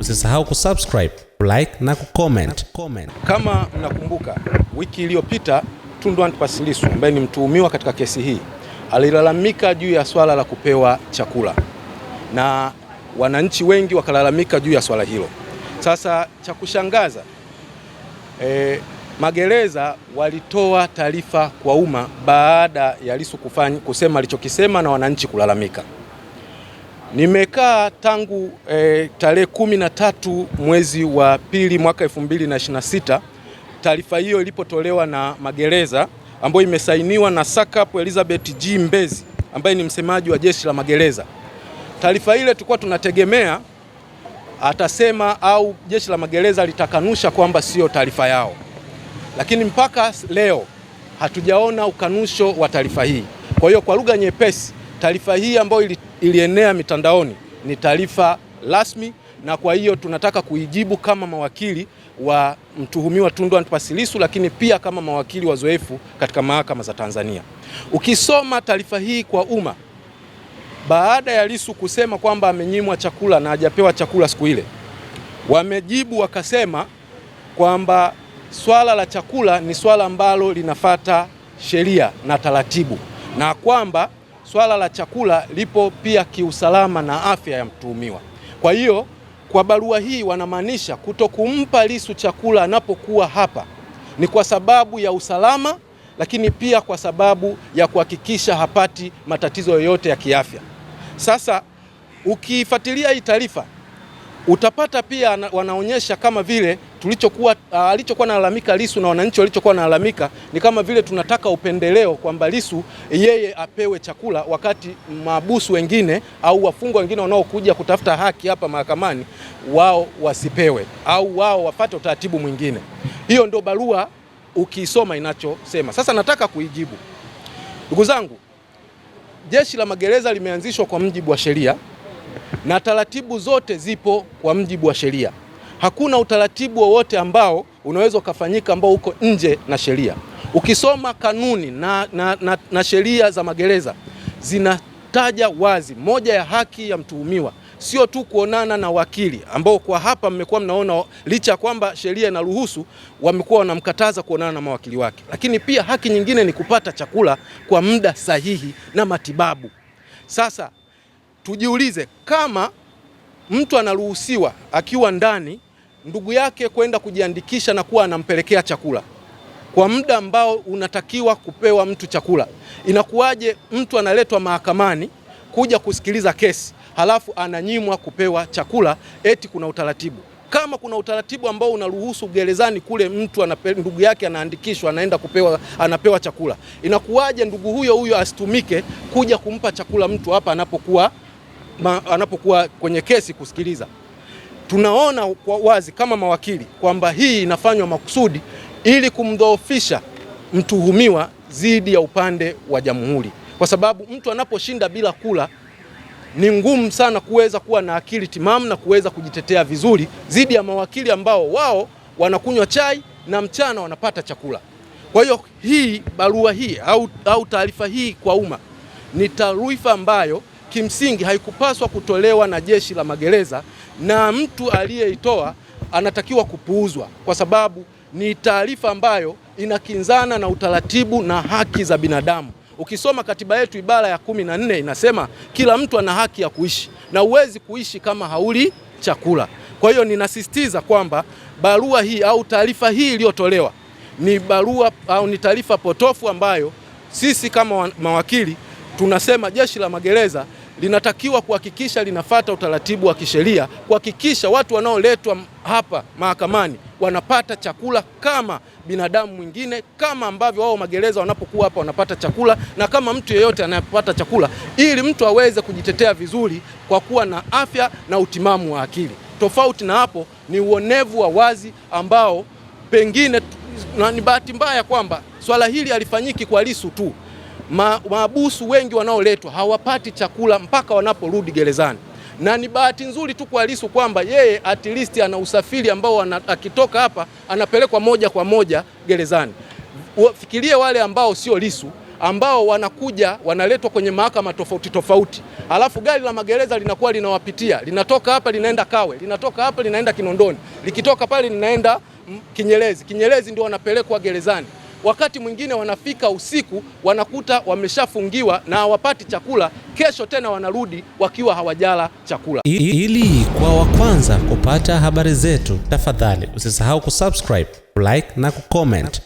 Usisahau kusubscribe, like na kucomment. Kama mnakumbuka, wiki iliyopita Tundu Antipas Lissu ambaye ni mtuhumiwa katika kesi hii alilalamika juu ya swala la kupewa chakula, na wananchi wengi wakalalamika juu ya swala hilo. Sasa cha kushangaza, magereza walitoa taarifa kwa umma baada ya Lissu kusema alichokisema na wananchi kulalamika. Nimekaa tangu tarehe 13 mwezi wa pili mwaka 2026 taarifa hiyo ilipotolewa na magereza, ambayo imesainiwa na SACP Elizabeth G. Mbezi ambaye ni msemaji wa jeshi la magereza. Taarifa ile tulikuwa tunategemea atasema au jeshi la magereza litakanusha kwamba sio taarifa yao, lakini mpaka leo hatujaona ukanusho wa taarifa hii. Kwa hiyo kwa lugha nyepesi, taarifa hii ambayo ilienea mitandaoni ni taarifa rasmi, na kwa hiyo tunataka kuijibu kama mawakili wa mtuhumiwa Tundu Antipas Lissu, lakini pia kama mawakili wazoefu katika mahakama za Tanzania. Ukisoma taarifa hii kwa umma, baada ya Lissu kusema kwamba amenyimwa chakula na hajapewa chakula siku ile, wamejibu wakasema kwamba swala la chakula ni swala ambalo linafata sheria na taratibu, na kwamba swala la chakula lipo pia kiusalama na afya ya mtuhumiwa. Kwa hiyo kwa barua hii wanamaanisha kutokumpa Lissu chakula anapokuwa hapa ni kwa sababu ya usalama, lakini pia kwa sababu ya kuhakikisha hapati matatizo yoyote ya kiafya. Sasa ukifuatilia hii taarifa utapata pia wanaonyesha kama vile alichokuwa nalalamika Lissu na wananchi walichokuwa nalalamika ni kama vile tunataka upendeleo kwamba Lissu yeye apewe chakula wakati mahabusu wengine au wafungwa wengine wanaokuja kutafuta haki hapa mahakamani wao wasipewe au wao wapate utaratibu mwingine. Hiyo ndio barua ukisoma inachosema. Sasa nataka kuijibu. Ndugu zangu, jeshi la magereza limeanzishwa kwa mujibu wa sheria na taratibu zote zipo kwa mujibu wa sheria. Hakuna utaratibu wowote ambao unaweza ukafanyika ambao uko nje na sheria. Ukisoma kanuni na sheria za magereza zinataja wazi, moja ya haki ya mtuhumiwa sio tu kuonana na wakili, ambao kwa hapa mmekuwa mnaona licha kwamba sheria inaruhusu wamekuwa wanamkataza kuonana na mawakili wake, lakini pia haki nyingine ni kupata chakula kwa muda sahihi na matibabu. Sasa tujiulize, kama mtu anaruhusiwa akiwa ndani ndugu yake kwenda kujiandikisha na kuwa anampelekea chakula kwa muda ambao unatakiwa kupewa mtu chakula, inakuwaje mtu analetwa mahakamani kuja kusikiliza kesi halafu ananyimwa kupewa chakula eti kuna utaratibu? Kama kuna utaratibu ambao unaruhusu gerezani kule mtu ndugu yake anaandikishwa anaenda anapewa chakula, inakuwaje ndugu huyo asitumike kuja kumpa chakula mtu hapa anapokuwa kwenye kesi kusikiliza? Tunaona kwa wazi kama mawakili kwamba hii inafanywa makusudi ili kumdhoofisha mtuhumiwa dhidi ya upande wa jamhuri, kwa sababu mtu anaposhinda bila kula ni ngumu sana kuweza kuwa na akili timamu na kuweza kujitetea vizuri dhidi ya mawakili ambao wao wanakunywa chai na mchana wanapata chakula. Kwa hiyo hii barua hii au taarifa hii kwa umma ni taarifa ambayo kimsingi haikupaswa kutolewa na jeshi la magereza, na mtu aliyeitoa anatakiwa kupuuzwa kwa sababu ni taarifa ambayo inakinzana na utaratibu na haki za binadamu. Ukisoma katiba yetu ibara ya 14 inasema kila mtu ana haki ya kuishi na huwezi kuishi kama hauli chakula. Kwa hiyo ninasisitiza kwamba barua hii au taarifa hii iliyotolewa ni barua au ni taarifa potofu ambayo sisi kama mawakili tunasema jeshi la magereza linatakiwa kuhakikisha linafuata utaratibu wa kisheria, kuhakikisha watu wanaoletwa hapa mahakamani wanapata chakula kama binadamu mwingine, kama ambavyo wao magereza wanapokuwa hapa wanapata chakula, na kama mtu yeyote anapata chakula, ili mtu aweze kujitetea vizuri kwa kuwa na afya na utimamu wa akili. Tofauti na hapo ni uonevu wa wazi ambao pengine ni bahati mbaya kwamba swala hili halifanyiki kwa Lissu tu. Mahabusu wengi wanaoletwa hawapati chakula mpaka wanaporudi gerezani, na ni bahati nzuri tu kwa Lissu kwamba yeye at least ana usafiri ambao akitoka hapa anapelekwa moja kwa moja gerezani. Fikirie wale ambao sio Lissu ambao wanakuja wanaletwa kwenye mahakama tofauti tofauti, alafu gari la magereza linakuwa linawapitia, linatoka hapa linaenda Kawe, linatoka hapa linaenda Kinondoni, likitoka pale linaenda Kinyerezi ndio wanapelekwa gerezani. Wakati mwingine wanafika usiku wanakuta wameshafungiwa na hawapati chakula, kesho tena wanarudi wakiwa hawajala chakula. Ili kwa wa kwanza kupata habari zetu, tafadhali usisahau kusubscribe, like na kucomment.